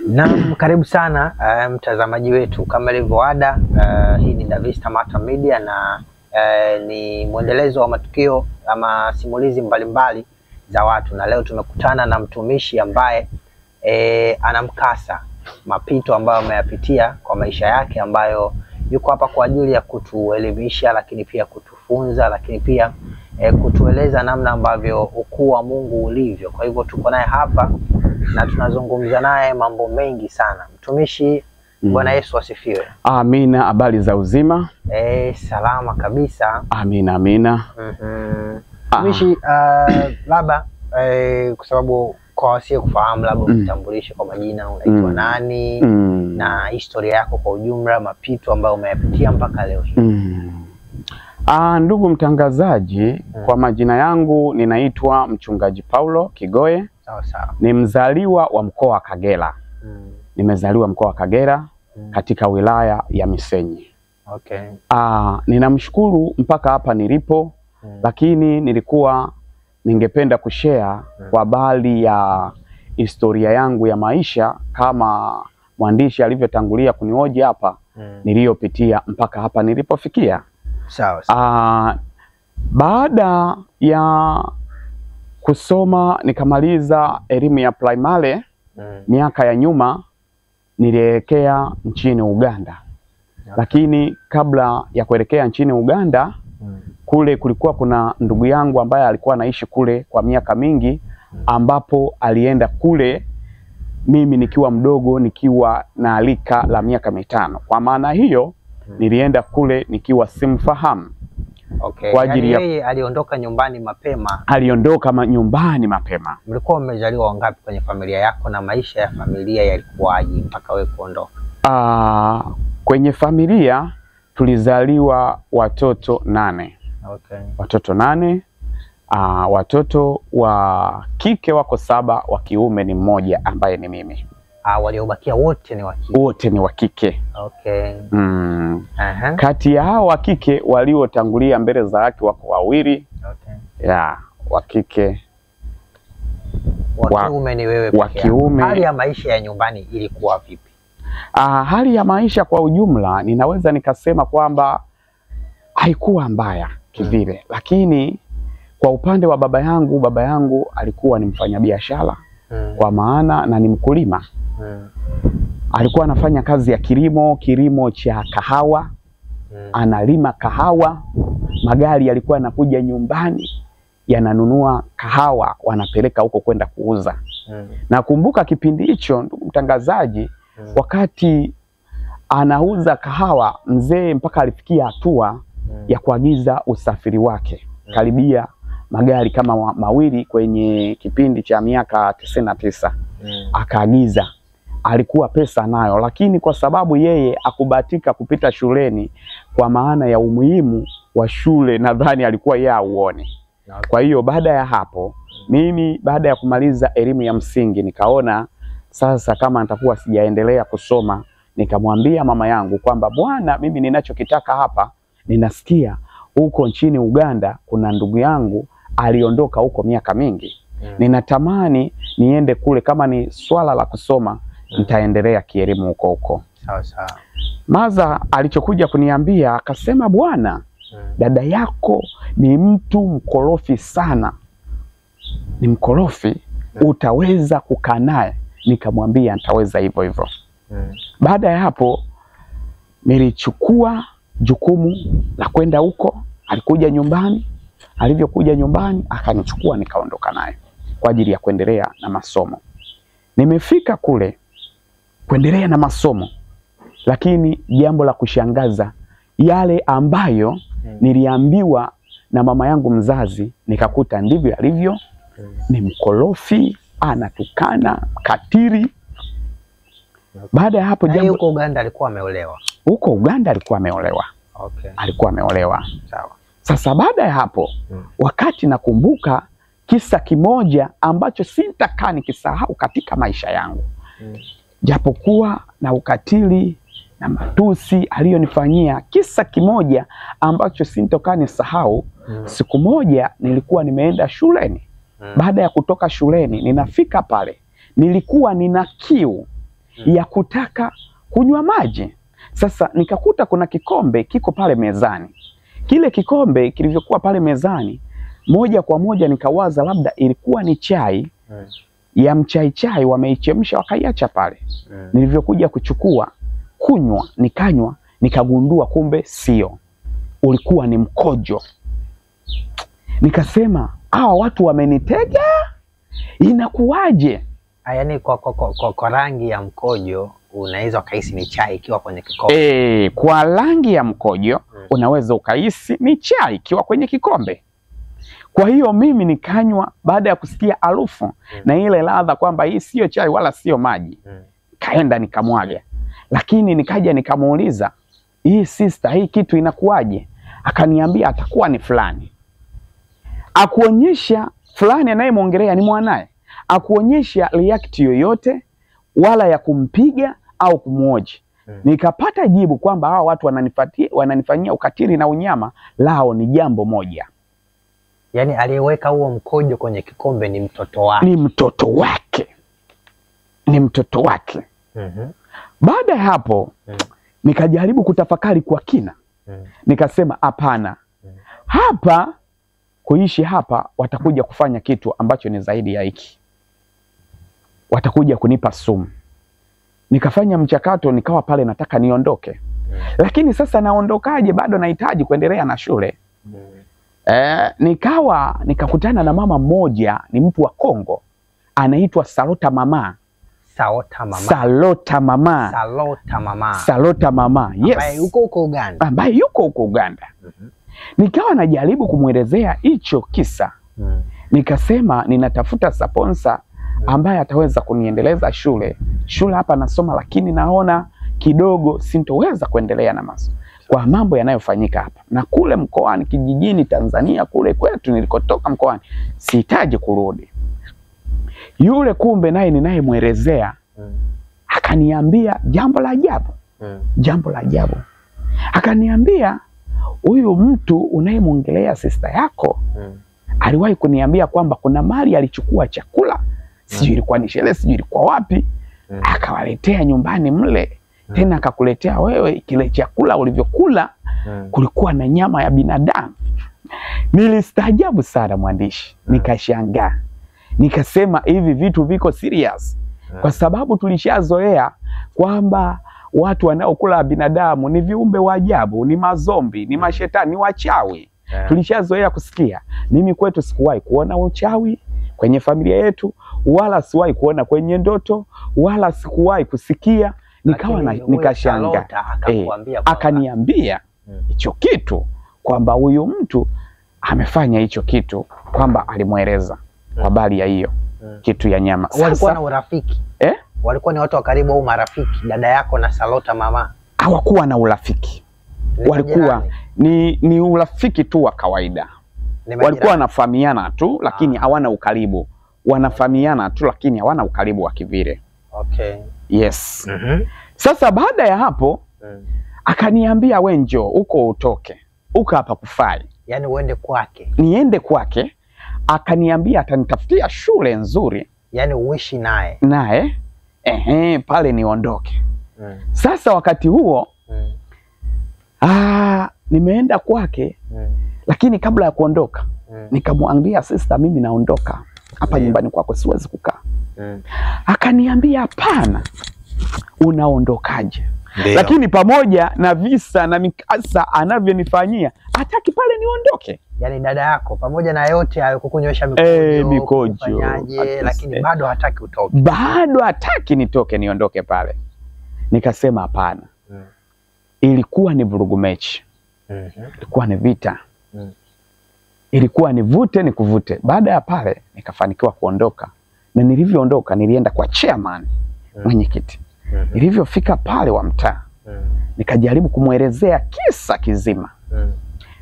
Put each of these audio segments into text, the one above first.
Naam, karibu sana mtazamaji wetu, kama ilivyo ada, hii ni Davista Mata Media na ni mwendelezo wa matukio ama simulizi mbalimbali za watu, na leo tumekutana na mtumishi ambaye anamkasa mapito ambayo ameyapitia kwa maisha yake, ambayo yuko hapa kwa ajili ya kutuelimisha, lakini pia kutufunza, lakini pia kutueleza namna ambavyo ukuu wa Mungu ulivyo. Kwa hivyo tuko naye hapa na tunazungumza naye mambo mengi sana. Mtumishi, Bwana Yesu asifiwe. Amina. Habari za uzima? Salama kabisa. Amina, amina. Mtumishi, labda kwa sababu kwa wasio kufahamu, labda ujitambulishe kwa majina, unaitwa nani na historia yako kwa ujumla, mapito ambayo umeyapitia mpaka leo hii. Ndugu mtangazaji, kwa majina yangu ninaitwa Mchungaji Paulo Kigoye. Sawa sawa. Ni mzaliwa wa mkoa wa Kagera. Nimezaliwa mkoa wa Kagera katika wilaya ya Misenyi. Okay. Ninamshukuru mpaka hapa nilipo, lakini ningependa kushare kwa habari ya historia yangu ya maisha kama mwandishi alivyotangulia kunihoji hapa, niliyopitia mpaka hapa nilipofikia. Sawa sawa. Baada ya kusoma nikamaliza elimu ya primary miaka ya nyuma, nilielekea nchini Uganda. Lakini kabla ya kuelekea nchini Uganda, kule kulikuwa kuna ndugu yangu ambaye alikuwa anaishi kule kwa miaka mingi, ambapo alienda kule mimi nikiwa mdogo, nikiwa na alika la miaka 5. Kwa maana hiyo nilienda kule nikiwa simfahamu. Okay. Kwa ajili ya yeye aliondoka nyumbani mapema. Aliondoka nyumbani mapema. Mlikuwa mmezaliwa wangapi kwenye familia yako na maisha ya familia yalikuwaje mpaka wewe kuondoka? Kwenye familia tulizaliwa watoto 8. Okay. Watoto 8. Watoto wa kike wako 7, wa kiume ni mmoja ambaye ni mimi. Waliobakia wote ni wa kike? Wote ni wa kike. Okay. Kati ya hao wa kike waliotangulia mbele za haki wako 2. Okay. Wa kike. Wa kiume ni wewe pekee. Wa kiume. Hali ya maisha ya nyumbani ilikuwa vipi? Hali ya maisha kwa ujumla ninaweza nikasema kwamba haikuwa mbaya kivile, lakini kwa upande wa baba yangu alikuwa ni mfanyabiashara, kwa maana na ni mkulima. Alikuwa anafanya kazi ya kilimo cha kahawa. Analima kahawa. Magari yalikuwa yanakuja nyumbani yananunua kahawa, wanapeleka huko kwenda kuuza. Nakumbuka kipindi hicho, ndugu mtangazaji, wakati anauza kahawa, mzee mpaka alifikia hatua ya kuagiza usafiri wake karibia magari kama 2 kwenye kipindi cha miaka 99. Akaagiza. Alikuwa pesa nayo, lakini kwa sababu yeye akubatika kupita shuleni, kwa maana ya umuhimu wa shule, nadhani alikuwa yeye auone. Kwa hiyo baada ya hapo, mimi baada ya kumaliza elimu ya msingi nikaona sasa kama nitakuwa sijaendelea kusoma, nikamwambia mama yangu kwamba bwana, mimi ninachokitaka hapa, ninasikia huko nchini Uganda kuna ndugu yangu aliondoka huko miaka mingi. Ninatamani niende kule, kama ni swala la kusoma nitaendelea kielimu huko. Sawa sawa. Maza alichokuja kuniambia akasema, bwana, dada yako ni mtu mkorofi sana. Ni mkorofi, utaweza kukaa naye? Nikamwambia nitaweza hivyo hivyo. Baada ya hapo nilichukua jukumu la kwenda huko. Alikuja nyumbani, alivyokuja nyumbani akanichukua nikaondoka naye kwa ajili ya kuendelea na masomo. Nimefika kule kuendelea na masomo, lakini jambo la kushangaza, yale ambayo niliambiwa na mama yangu mzazi nikakuta ndivyo alivyo. Ni mkorofi, anatukana, katiri. Baada ya hapo jambo, huko Uganda alikuwa ameolewa. Huko Uganda alikuwa ameolewa. Okay. Alikuwa ameolewa. Sawa. Sasa baada ya hapo, wakati nakumbuka kisa kimoja ambacho sitakaa nikisahau katika maisha yangu. Japokuwa na ukatili na matusi aliyonifanyia, kisa kimoja ambacho sintokaa nisahau. Siku moja nilikuwa nimeenda shuleni. Baada ya kutoka shuleni ninafika pale, nilikuwa nina kiu. ya kutaka kunywa maji. Sasa nikakuta kuna kikombe kiko pale mezani. Kile kikombe kilivyokuwa pale mezani, moja kwa moja nikawaza labda ilikuwa ni chai ya mchai wameichemsha wakaiacha pale. Nilivyokuja kuchukua kunywa, nikanywa, nikagundua kumbe sio, ulikuwa ni mkojo. Nikasema hawa watu wamenitega, inakuwaje? Yaani kwa rangi ya mkojo unaweza ukahisi ni chai ikiwa kwenye kikombe. Kwa rangi ya mkojo unaweza ukahisi ni chai ikiwa kwenye kikombe. Kwa hiyo mimi nikanywa baada ya kusikia harufu na ile ladha kwamba hii sio chai wala sio maji. Kaenda nikamwaga. Lakini nikaja nikamuuliza, hii sister, hii kitu inakuwaje? Akaniambia atakuwa ni fulani. Akuonyesha fulani anayemuongelea ni mwanae. Akuonyesha react yoyote wala ya kumpiga au kumwoji. Nikapata jibu kwamba hawa watu wananifanyia ukatili na unyama, lao ni jambo moja. Yaani aliyeweka huo mkojo kwenye kikombe ni mtoto wake. Ni mtoto wake. Ni mtoto wake. Baada ya hapo nikajaribu kutafakari kwa kina. Nikasema hapana. Hapa kuishi hapa watakuja kufanya kitu ambacho ni zaidi ya hiki. Watakuja kunipa sumu. Nikafanya mchakato, nikawa pale nataka niondoke. Lakini sasa naondokaje? Bado nahitaji kuendelea na shule. Nikakutana na mama mmoja, ni mtu wa Kongo, anaitwa Salota Mama. Salota Mama. Yes. Ambaye yuko huko Uganda. Nikawa najaribu kumwelezea hicho kisa. Nikasema ninatafuta sponsor ambaye ataweza kuniendeleza shule. Shule hapa nasoma, lakini naona kidogo sintoweza kuendelea na masomo kwa mambo yanayofanyika hapa. Na kule mkoani kijijini Tanzania kule kwetu nilikotoka mkoani sihitaji kurudi. Yule kumbe naye ninayemwelezea akaniambia jambo la ajabu. Jambo la ajabu. Akaniambia huyu mtu unayemwongelea sister yako aliwahi kuniambia kwamba kuna mali alichukua chakula, sijui ilikuwa ni sherehe, sijui ilikuwa wapi, akawaletea nyumbani mle. Tena akakuletea wewe kile chakula ulivyokula kulikuwa na nyama ya binadamu. Nilistaajabu sana mwandishi, nikashangaa. Nikasema hivi vitu viko serious. Kwa sababu tulishazoea kwamba watu wanaokula binadamu ni viumbe wa ajabu, ni mazombi, ni mashetani, ni wachawi. Tulishazoea kusikia. Mimi kwetu sikuwahi kuona uchawi kwenye familia yetu, wala sikuwahi kuona kwenye ndoto, wala sikuwahi kusikia. Nikawa nikashangaa. Akaniambia hicho kitu kwamba huyu mtu amefanya hicho kitu, kwamba alimweleza kwa habari ya hiyo kitu ya nyama. Walikuwa na urafiki? Walikuwa ni watu wa karibu au marafiki, dada yako na Salota Mama? Hawakuwa na urafiki. Walikuwa ni urafiki tu wa kawaida. Walikuwa wanafahamiana tu lakini hawana ukaribu. Wanafahamiana tu lakini hawana ukaribu wa kivile. Yes. Sasa baada ya hapo akaniambia we njoo huko utoke. Huko hapa kufai. Yaani uende kwake. Niende kwake. Akaniambia atanitafutia shule nzuri. Yaani uishi naye. Pale niondoke. Sasa wakati huo nimeenda kwake. Lakini kabla ya kuondoka nikamwambia sister, mimi naondoka hapa nyumbani kwako, siwezi kukaa. Akaniambia hapana, unaondokaje? Lakini pamoja na visa na mikasa anavyonifanyia hataki pale niondoke. Yaani dada yako pamoja na yote hayo kukunywesha mikojo, lakini bado hataki utoke. Bado hataki nitoke, niondoke pale. Nikasema hapana. Ilikuwa ni vurugu mechi. Ilikuwa ni vita. Ilikuwa ni vute ni kuvute. Baada ya pale nikafanikiwa kuondoka. Na nilivyoondoka nilienda kwa chairman, mwenyekiti. Nilivyofika pale wa mtaa nikajaribu kumwelezea kisa kizima.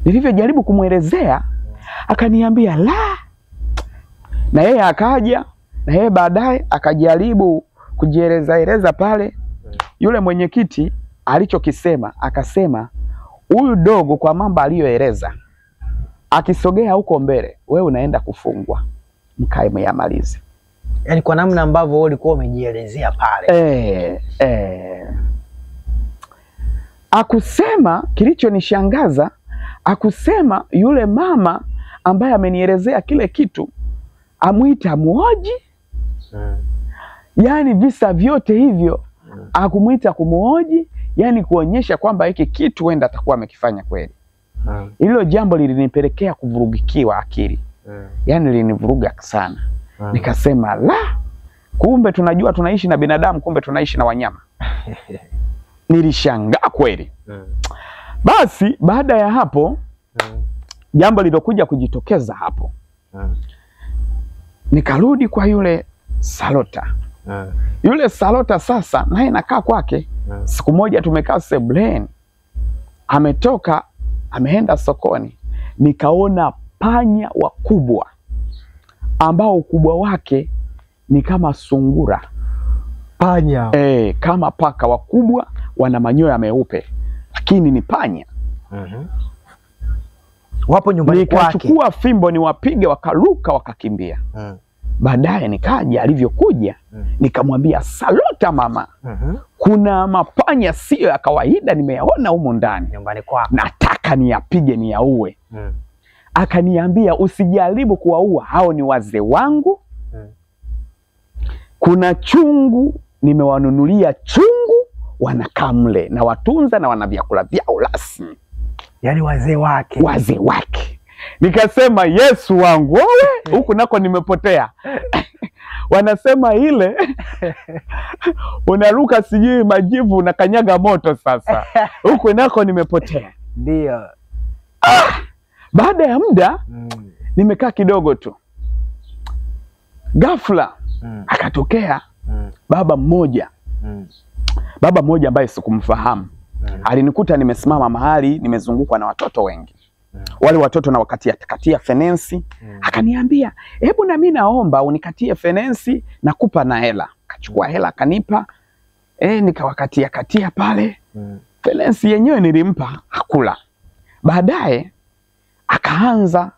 Nilivyojaribu kumwelezea akaniambia la. Na yeye akaja, na yeye baadaye akajaribu kujieleza pale. Yule mwenyekiti alichokisema akasema huyu dogo kwa mambo aliyoeleza akisogea huko mbele wewe unaenda kufungwa, mkae myamalize. Yaani kwa namna ambavyo ulikuwa umejielezea pale. Akusema, kilichonishangaza, akusema yule mama ambaye amenielezea kile kitu amuita muoji. Yaani visa vyote hivyo akumuita kumuoji, yani kuonyesha kwamba hiki kitu wenda atakuwa amekifanya kweli. Hilo jambo lilinipelekea kuvurugikiwa akili. Yani linivuruga sana. Nikasema la, kumbe tunajua tunaishi na binadamu, kumbe tunaishi na wanyama. Nilishangaa kweli. Basi baada ya hapo jambo lilokuja kujitokeza hapo, nikarudi kwa yule Salota. Yule Salota sasa naye nakaa kwake. Siku moja tumekaa sebuleni, ametoka ameenda sokoni, nikaona panya wakubwa ambao ukubwa wake ni kama sungura. Panya kama paka wakubwa, wana manyoya meupe lakini ni panya. Wapo nyumbani kwake. Nikachukua fimbo niwapige, wakaruka wakakimbia. Baadaye nikaja, alivyokuja nikamwambia Salota mama, kuna mapanya sio ya kawaida nimeyaona humu ndani nyumbani kwako, nataka niyapige niyaue. Akaniambia usijaribu kuwaua, hao ni wazee wangu. Kuna chungu nimewanunulia chungu, wanakaa mle na watunza na wana vyakula vyao rasmi. Yani wazee wake. Wazee wake. Nikasema Yesu wangu, wewe huku nako nimepotea. Wanasema ile unaruka sijui majivu na kanyaga moto sasa. Huku nako nimepotea. Ndio. Baada ya muda nimekaa kidogo tu, ghafla akatokea baba mmoja. Baba mmoja ambaye sikumfahamu. Alinikuta nimesimama mahali nimezungukwa na watoto wengi. Wale watoto na katia fenensi. Akaniambia, hebu na mimi naomba unikatie fenensi, nakupa na hela. Akachukua hela akanipa. Nikawakatia pale. Fenensi yenyewe nilimpa, hakula. Baadaye akaanza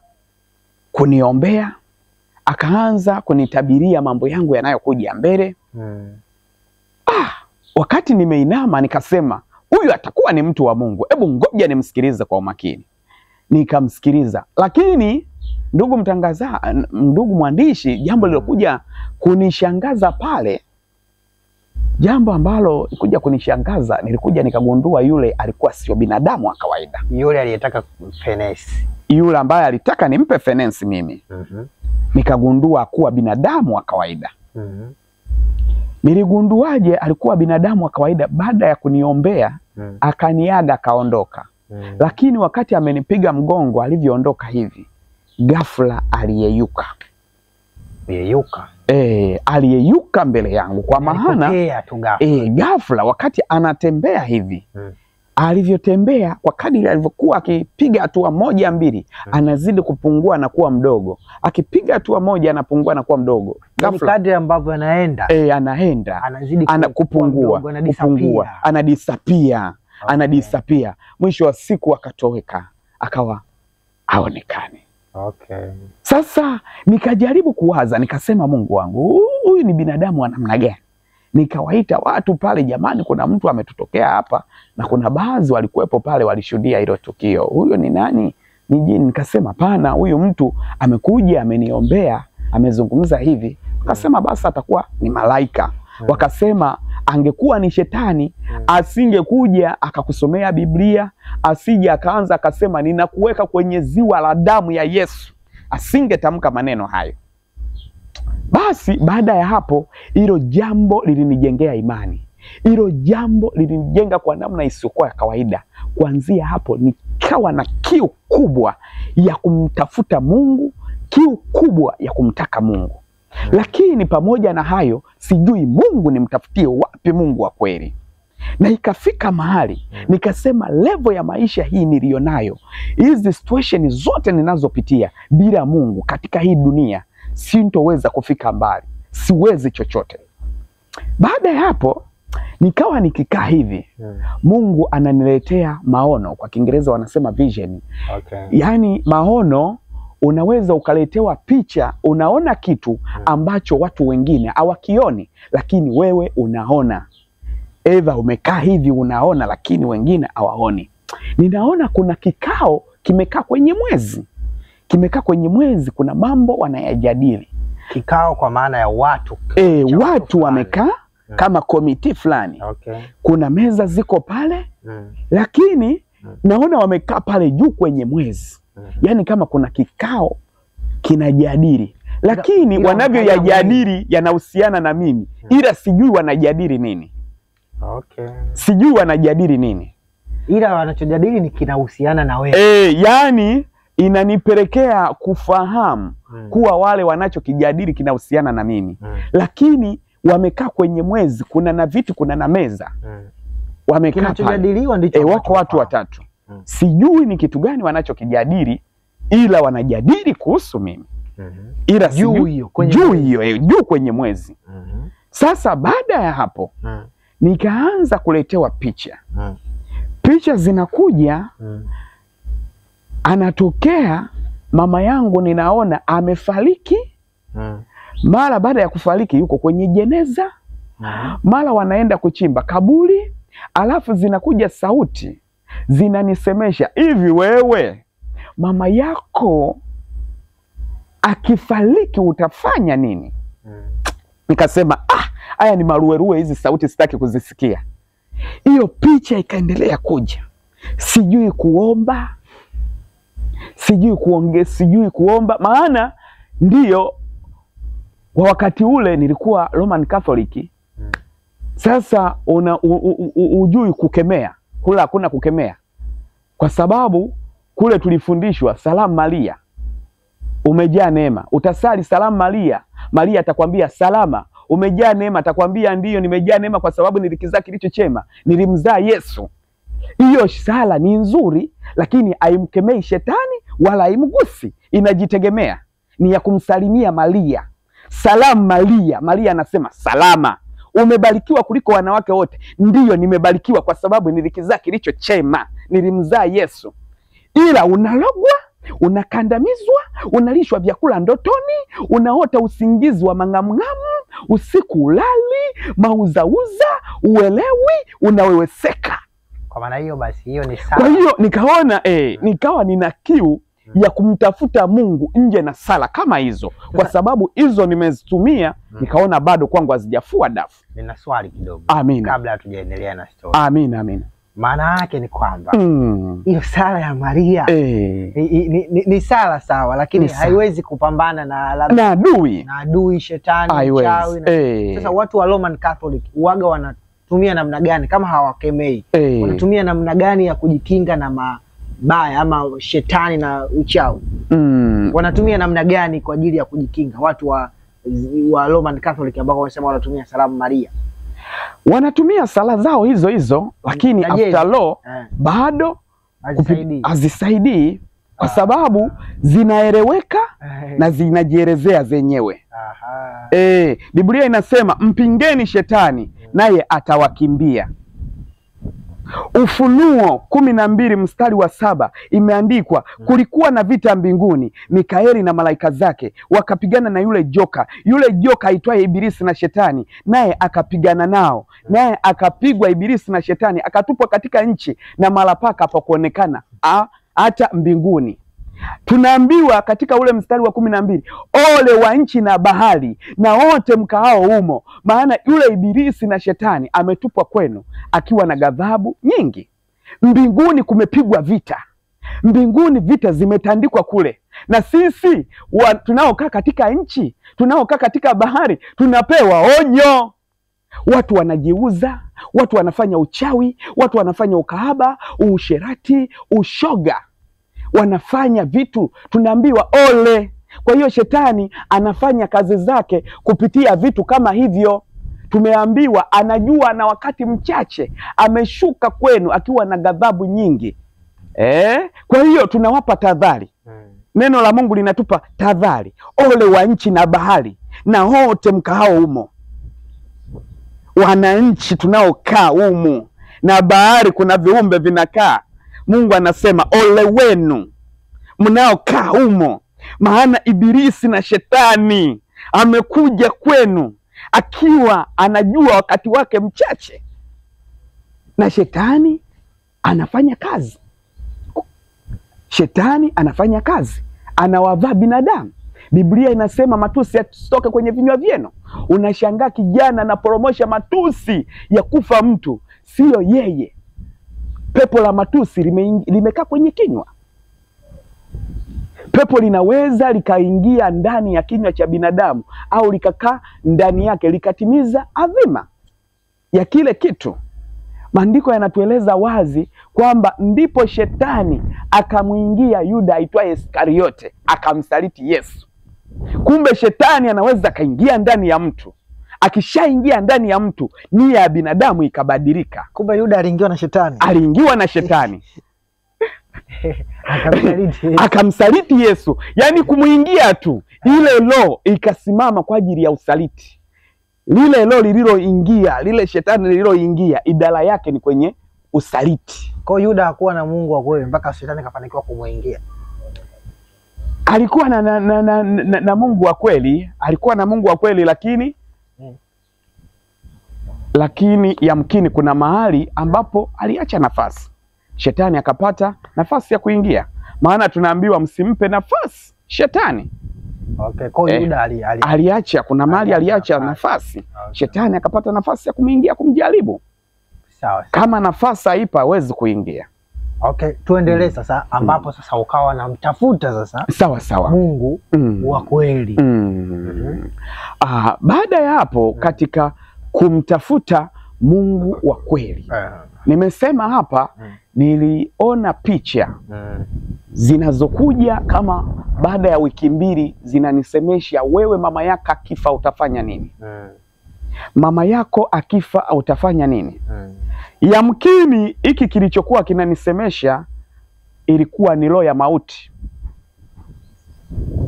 kuniombea, akaanza kunitabiria mambo yangu yanayokuja mbele. Wakati nimeinama nikasema huyu atakuwa ni mtu wa Mungu, hebu ngoja nimsikilize kwa umakini. Nikamsikiliza, lakini ndugu mwandishi, jambo lilokuja kunishangaza pale, jambo ambalo kuja kunishangaza, nilikuja nikagundua yule alikuwa sio binadamu wa kawaida. Yule aliyetaka fenesi, yule ambaye alitaka nimpe fenesi mimi, nikagundua kuwa binadamu wa kawaida. Niligunduaje alikuwa binadamu wa kawaida? Baada ya kuniombea akaniaga akaondoka. Lakini wakati amenipiga mgongo, alivyoondoka hivi, ghafla aliyeyuka. Aliyeyuka mbele yangu, kwa maana ghafla wakati anatembea hivi, alivyotembea kwa kadiri alivyokuwa akipiga hatua moja mbili, anazidi kupungua na kuwa mdogo. Akipiga hatua moja anapungua na kuwa mdogo. Ghafla kadri ambavyo anaenda, anazidi kupungua, anadisapia. Mwisho wa siku akatoweka, akawa haonekani. Sasa nikajaribu kuwaza, nikasema Mungu wangu, huyu ni binadamu wa namna gani? Nikawaita watu pale, jamani kuna mtu ametutokea hapa, na kuna baadhi walikuwepo pale walishuhudia hilo tukio. Huyo ni nani? Ni jini. Nikasema pana, huyu mtu amekuja ameniombea, amezungumza hivi. Nikasema basi atakuwa ni malaika. Wakasema angekuwa ni shetani asingekuja akakusomea Biblia, asije akaanza akasema ninakuweka kwenye ziwa la damu ya Yesu, asingetamka maneno hayo. Basi baada ya hapo, hilo jambo lilinijengea imani. Hilo jambo lilinijenga kwa namna isiyokuwa ya kawaida. Kuanzia hapo nikawa na kiu kubwa ya kumtafuta Mungu, kiu kubwa ya kumtaka Mungu. Lakini pamoja na hayo, sijui Mungu nimtafutie wapi Mungu wa kweli. Na ikafika mahali nikasema level ya maisha hii nilionayo, hizi situation zote ninazopitia bila Mungu katika hii dunia, sintoweza kufika mbali, siwezi chochote. Baada ya hapo nikawa nikikaa hivi, Mungu ananiletea maono, kwa Kiingereza wanasema vision. Yani maono unaweza ukaletewa picha, unaona kitu ambacho watu wengine hawakioni, lakini wewe unaona. Eva umekaa hivi unaona, lakini wengine hawaoni. Ninaona kuna kikao kimekaa kwenye mwezi. Kimekaa kwenye mwezi, kuna mambo wanayajadili. Kikao kwa maana ya watu. Watu wamekaa kama komiti fulani. Okay. Kuna meza ziko pale, lakini naona wamekaa pale juu kwenye mwezi. Yaani kama kuna kikao kinajadili, lakini wanavyoyajadili yanahusiana na mimi, ila sijui wanajadili nini. Okay. Sijui wanajadili nini, ila wanachojadili ni kinahusiana na wewe. Yani inanipelekea kufahamu kuwa wale wanachokijadili kinahusiana na mimi. Lakini wamekaa kwenye mwezi, kuna na viti, kuna na meza. Wamekaa kinachojadiliwa ndicho wako watu watatu. Sijui ni kitu gani wanachokijadili, ila wanajadili kuhusu mimi. Ila juu hiyo kwenye mwezi. Sasa baada ya hapo nikaanza kuletewa picha. Picha zinakuja, anatokea mama yangu, ninaona amefariki. Mara baada ya kufariki yuko kwenye jeneza. Mara wanaenda kuchimba kaburi, alafu zinakuja sauti zinanisemesha, hivi wewe mama yako akifariki utafanya nini? Nikasema haya ni maruerue hizi, sauti sitaki kuzisikia. Hiyo picha ikaendelea kuja. Sijui kuomba, sijui kuomba, maana ndiyo kwa wakati ule nilikuwa Roman Catholic. Sasa ujui kukemea, kula hakuna kukemea, kwa sababu kule tulifundishwa salamu Maria, umejaa neema. Utasali salamu Maria, Maria atakwambia salama, umejaa neema. Atakwambia ndiyo nimejaa neema kwa sababu nilikizaa kilicho chema, nilimzaa Yesu. Hiyo sala ni nzuri, lakini haimkemei shetani wala haimgusi, inajitegemea. Ni ya kumsalimia Maria. Salamu Maria, Maria anasema salama, umebarikiwa kuliko wanawake wote. Ndiyo nimebarikiwa kwa sababu nilikizaa kilicho chema, nilimzaa Yesu. Ila unalogwa, unakandamizwa, unalishwa vyakula ndotoni, unaota usingizi wa mangamngamu, usiku ulali, mauzauza, uelewi, unaweweseka. Kwa maana hiyo basi hiyo ni sala. Kwa hiyo nikaona nikawa nina kiu ya kumtafuta Mungu nje na sala kama hizo, kwa sababu hizo nimezitumia. Nikaona bado kwangu hazijafua dafu. Nina swali kidogo. Amina. Kabla hatujaendelea na story. Amina. Maana yake ni kwamba hiyo sala ya Maria ni sala sawa, lakini haiwezi kupambana na adui shetani, mchawi. Sasa watu wa Roman Catholic uwaga wanatumia namna gani kama hawakemei? Wanatumia namna gani ya kujikinga na mabaya ama shetani na uchawi? Wanatumia namna gani kwa ajili ya kujikinga watu wa Roman Catholic ambao wanasema wanatumia salamu Maria? Wanatumia sala zao hizo, lakini after all bado hazisaidii, kwa sababu zinaeleweka na zinajielezea zenyewe. Biblia inasema mpingeni shetani naye atawakimbia. Ufunuo 12 mstari wa 7 imeandikwa, kulikuwa na vita mbinguni, Mikaeli na malaika zake wakapigana na yule joka aitwaye Ibilisi na Shetani, naye akapigana nao, naye akapigwa Ibilisi na Shetani, akatupwa katika nchi, na mahali pake hapakuonekana hata mbinguni. Tunaambiwa katika ule mstari wa 12, ole wa nchi na bahari na wote mkaao humo, maana yule Ibilisi na Shetani ametupwa kwenu akiwa na ghadhabu nyingi. Mbinguni kumepigwa vita, mbinguni vita zimetandikwa kule, na sisi tunaokaa katika nchi, tunaokaa katika bahari, tunapewa onyo. Watu wanajiuza, watu wanafanya uchawi, watu wanafanya ukahaba, usherati, ushoga, wanafanya vitu, tunaambiwa ole. Kwa hiyo shetani anafanya kazi zake kupitia vitu kama hivyo. Tumeambiwa anajua na wakati mchache ameshuka kwenu akiwa na ghadhabu nyingi. Kwa hiyo tunawapa tahadhari. Neno la Mungu linatupa tahadhari. Ole wa nchi na bahari na wote mkaao humo. Wananchi tunaokaa humu na bahari kuna viumbe vinakaa. Mungu anasema ole wenu mnaokaa humo maana Ibilisi na Shetani amekuja kwenu akiwa anajua wakati wake mchache, na Shetani anafanya kazi. Shetani anafanya kazi, anawavaa binadamu. Biblia inasema matusi yasitoke kwenye vinywa vyenu. Unashangaa kijana anaporomosha matusi ya kufa mtu, sio yeye. Pepo la matusi limekaa kwenye kinywa. Pepo linaweza likaingia ndani ya kinywa cha binadamu au likakaa ndani yake likatimiza adhima ya kile kitu. Maandiko yanatueleza wazi kwamba ndipo Shetani akamwingia Yuda aitwaye Iskariote akamsaliti Yesu. Kumbe Shetani anaweza kaingia ndani ya mtu. Akishaingia ndani ya mtu, nia ya binadamu ikabadilika. Kumbe Yuda aliingiwa na Shetani. Aliingiwa na Shetani. Akamsaliti Yesu. Yaani kumuingia tu, ile roho ikasimama kwa ajili ya usaliti. Lile roho lililoingia, lile Shetani lililoingia, idara yake ni kwenye usaliti. Kwa Yuda hakuwa na Mungu wa kweli mpaka Shetani kafanikiwa kumuingia. Alikuwa na Mungu wa kweli, alikuwa na Mungu wa kweli, lakini yamkini kuna mahali ambapo aliacha nafasi. Shetani akapata nafasi ya kuingia. Maana tunaambiwa msimpe nafasi Shetani. Okay, kwa Yuda aliacha, kuna mahali aliacha nafasi. Okay. Shetani akapata nafasi ya kumeingia, kumjaribu. Sawa. Kama nafasi haipa hawezi kuingia. Okay, tuendelee sasa ambapo sasa ukawa namtafuta sasa. Sawa. Mungu wa kweli. Baada ya hapo katika kumtafuta Mungu wa kweli. Nimesema hapa niliona picha zinazokuja kama baada ya wiki mbili zinanisemesha, wewe mama yako akifa utafanya nini? Mama yako akifa utafanya nini? Yamkini hiki kilichokuwa kinanisemesha ilikuwa ni roho ya mauti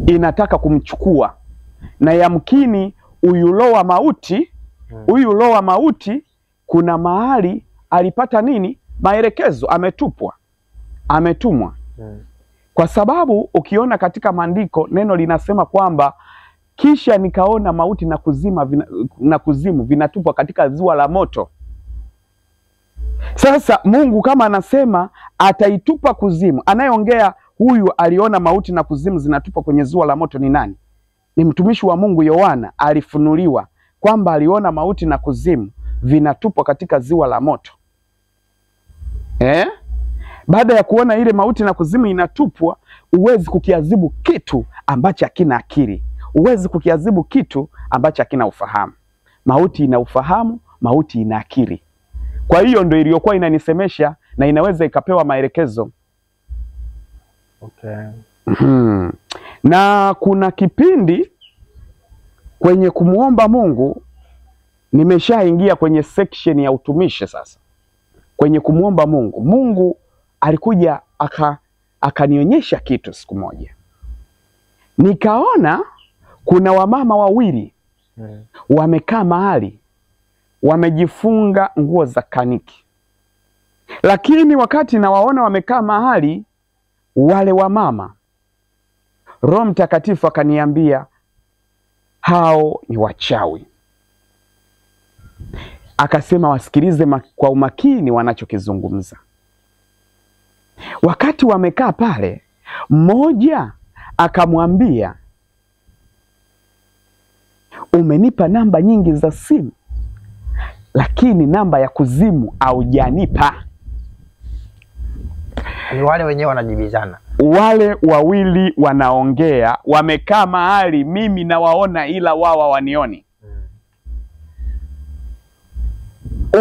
inataka kumchukua, na yamkini huyu roho wa mauti kuna mahali alipata nini? Maelekezo, ametumwa. Kwa sababu ukiona katika maandiko neno linasema kwamba kisha nikaona mauti na kuzimu vinatupwa katika ziwa la moto. Sasa Mungu kama anasema ataitupa kuzimu, anayeongea huyu aliona mauti na kuzimu zinatupwa kwenye ziwa la moto ni nani? Ni mtumishi wa Mungu Yohana. Alifunuliwa kwamba aliona mauti na kuzimu vinatupwa katika ziwa la moto. Baada ya kuona ile mauti na kuzimu inatupwa, uwezi kukiadhibu kitu ambacho hakina akili. Uwezi kukiadhibu kitu ambacho hakina ufahamu. Mauti ina ufahamu, mauti ina akili. Kwa hiyo ndio iliyokuwa inanisemesha na inaweza ikapewa maelekezo. Okay. Na kuna kipindi kwenye kumuomba Mungu, nimeshaingia kwenye section ya utumishi sasa. Kwenye kumuomba Mungu, Mungu alikuja akanionyesha kitu siku moja. Nikaona kuna wamama wawili wamekaa mahali wamejifunga nguo za kaniki. Lakini wakati nawaona wamekaa mahali wale wamama, Roho Mtakatifu akaniambia hao ni wachawi. Akasema wasikilize kwa umakini wanachokizungumza. Wakati wamekaa pale, mmoja akamwambia, umenipa namba nyingi za simu, lakini namba ya kuzimu haujanipa. Ni wale wenyewe wanajibizana. Wale wawili wanaongea, wamekaa mahali mimi nawaona ila wao hawanioni.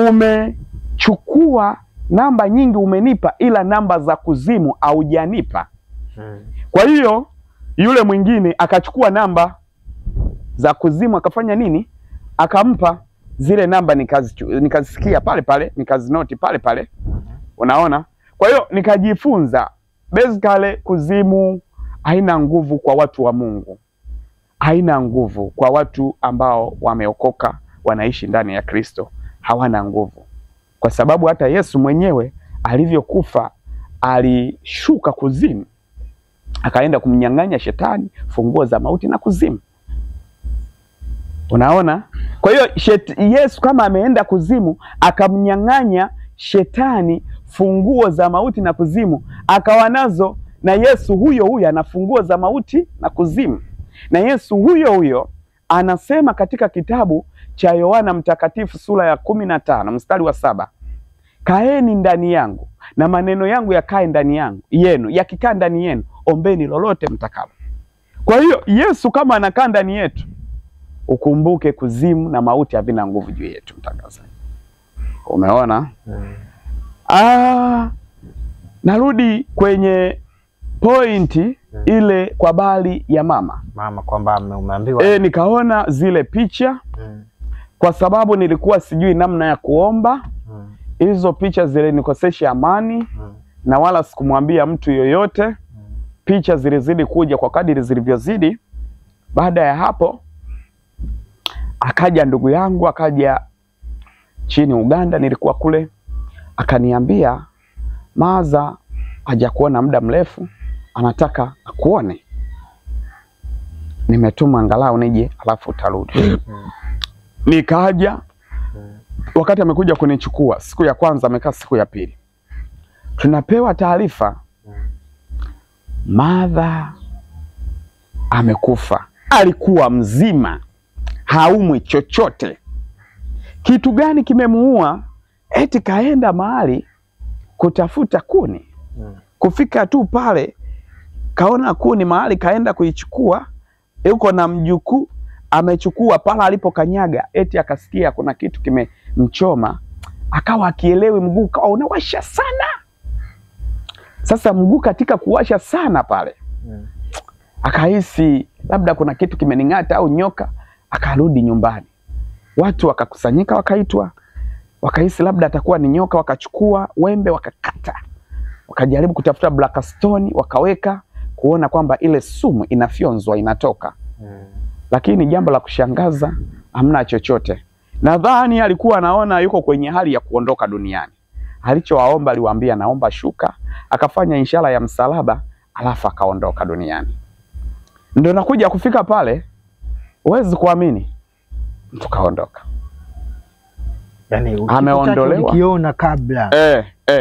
Umechukua namba nyingi umenipa, ila namba za kuzimu haujanipa. Kwa hiyo yule mwingine akachukua namba za kuzimu akafanya nini? Akampa zile namba, nikazisikia pale pale, nikazinoti pale pale. Unaona? Kwa hiyo nikajifunza basically kuzimu haina nguvu kwa watu wa Mungu. Haina nguvu kwa watu ambao wameokoka, wanaishi ndani ya Kristo. Hawana nguvu. Kwa sababu hata Yesu mwenyewe alivyokufa alishuka kuzimu. akaenda kumnyang'anya shetani funguo za mauti na kuzimu. Unaona? Kwa hiyo Yesu kama ameenda kuzimu akamnyang'anya shetani funguo za mauti na kuzimu, akawa nazo, na Yesu huyo ana funguo za mauti na kuzimu. Na Yesu huyo anasema katika kitabu cha Yohana Mtakatifu sura ya 15 mstari wa 7, kaeni ndani yangu na maneno yangu yakae ndani yenu, yakikaa ndani yenu ombeni lolote mtakalo. Kwa hiyo Yesu kama anakaa ndani yetu, ukumbuke kuzimu na mauti havina nguvu juu yetu, mtangazaji. Umeona? Narudi kwenye pointi ile kwa bali ya mama kwamba umeambiwa. Nikaona zile picha kwa sababu nilikuwa sijui namna ya kuomba. Hizo picha zile nikosesha amani na wala sikumwambia mtu yoyote. Picha zilizidi kuja kwa kadiri zilivyozidi. Baada ya hapo akaja ndugu yangu, akaja chini Uganda, nilikuwa kule, akaniambia Maza hajakuona muda mrefu, anataka akuone. Nimetuma angalau nije alafu utarudi. Nikaja, wakati amekuja kunichukua siku ya kwanza, amekaa siku ya pili, tunapewa taarifa Maza amekufa. Alikuwa mzima, haumwi chochote. Kitu gani kimemuua? Eti kaenda mahali kutafuta kuni. Kufika tu pale kaona kuni mahali, kaenda kuichukua. Yuko na mjukuu, amechukua pala alipokanyaga, eti akasikia kuna kitu kimemchoma, akawa akielewi, mguu kawa unawasha sana. Sasa mguu katika kuwasha sana pale, akahisi labda kuna kitu kimening'ata au nyoka, akarudi nyumbani. Watu wakakusanyika, wakaitwa, wakahisi labda atakuwa ni nyoka, wakachukua wembe wakakata, wakajaribu kutafuta Blackstone wakaweka, kuona kwamba ile sumu inafyonzwa inatoka. Lakini jambo la kushangaza, hamna chochote. Nadhani alikuwa anaona yuko kwenye hali ya kuondoka duniani. Alichowaomba, aliwaambia naomba shuka, akafanya ishara ya msalaba, alafu akaondoka duniani. Ndio nakuja kufika pale, huwezi kuamini, tukaondoka. Yani ameondolewa. Ukiona kabla.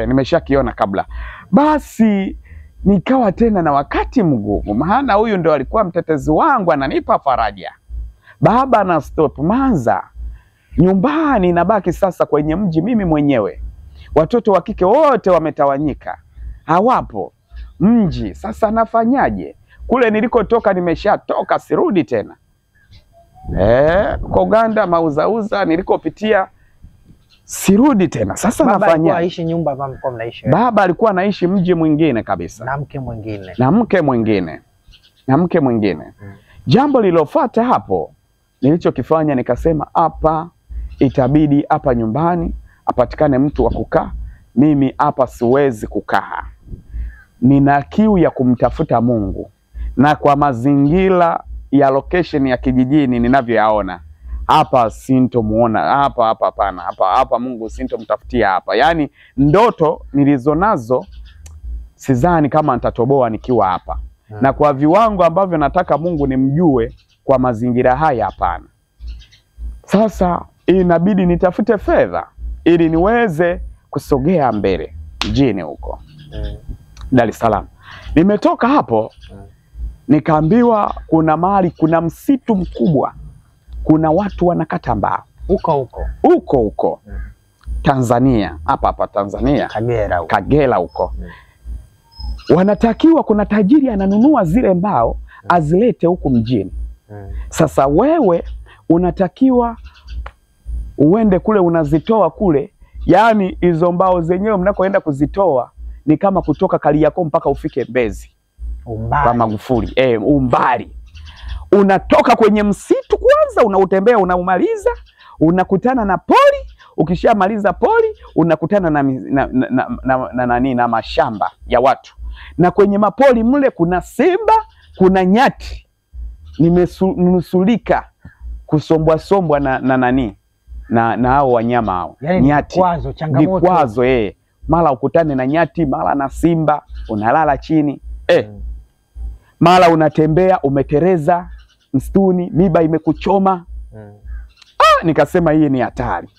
Nimeshakiona kabla. Basi nikawa tena na wakati mgumu, maana huyu ndo alikuwa mtetezi wangu, ananipa faraja. Baba na stop Maza, nyumbani nabaki sasa kwenye mji mimi mwenyewe. Watoto wa kike wote wametawanyika, hawapo mji. Sasa nafanyaje? Kule nilikotoka nimeshatoka, sirudi tena. Kwa Uganda mauzauza nilikopitia, sirudi tena. Sasa nafanya aishi nyumba ambapo mlikuwa mnaishi. Baba alikuwa anaishi mji mwingine kabisa, na mke mwingine. Jambo lilofuata hapo, nilichokifanya nikasema hapa itabidi hapa nyumbani apatikane mtu wa kukaa. Mimi hapa siwezi kukaa, nina kiu ya kumtafuta Mungu, na kwa mazingira ya location ya kijijini ninavyoyaona, hapa sintomuona, hapa hapana, hapa Mungu sintomtafutia hapa. Yani ndoto nilizonazo sidhani kama nitatoboa nikiwa hapa. Na kwa viwango ambavyo nataka Mungu nimjue kwa mazingira haya, hapana. Sasa inabidi nitafute fedha ili niweze kusogea mbele mjini huko Dar es Salaam. Nimetoka hapo nikaambiwa kuna mahali, kuna msitu mkubwa, kuna watu wanakata mbao huko Tanzania, hapa Tanzania, Kagera huko. Wanatakiwa, kuna tajiri ananunua zile mbao azilete huku mjini. Sasa wewe unatakiwa uende kule, unazitoa kule. Yani hizo mbao zenyewe mnakoenda kuzitoa ni kama kutoka Kariakoo mpaka ufike Mbezi kwa Magufuli. Umbali. Unatoka kwenye msitu kwanza, unautembea, unaumaliza, unakutana na pori. Ukishamaliza pori, unakutana na mashamba ya watu. Na kwenye mapori mle kuna simba, kuna nyati. Nimenusulika kusombwa na hao wanyama hao. Yani nyati. Vikwazo, mara ukutane na nyati, mara na simba, unalala chini. mara unatembea umetereza msituni, miba imekuchoma. Nikasema hii ni hatari.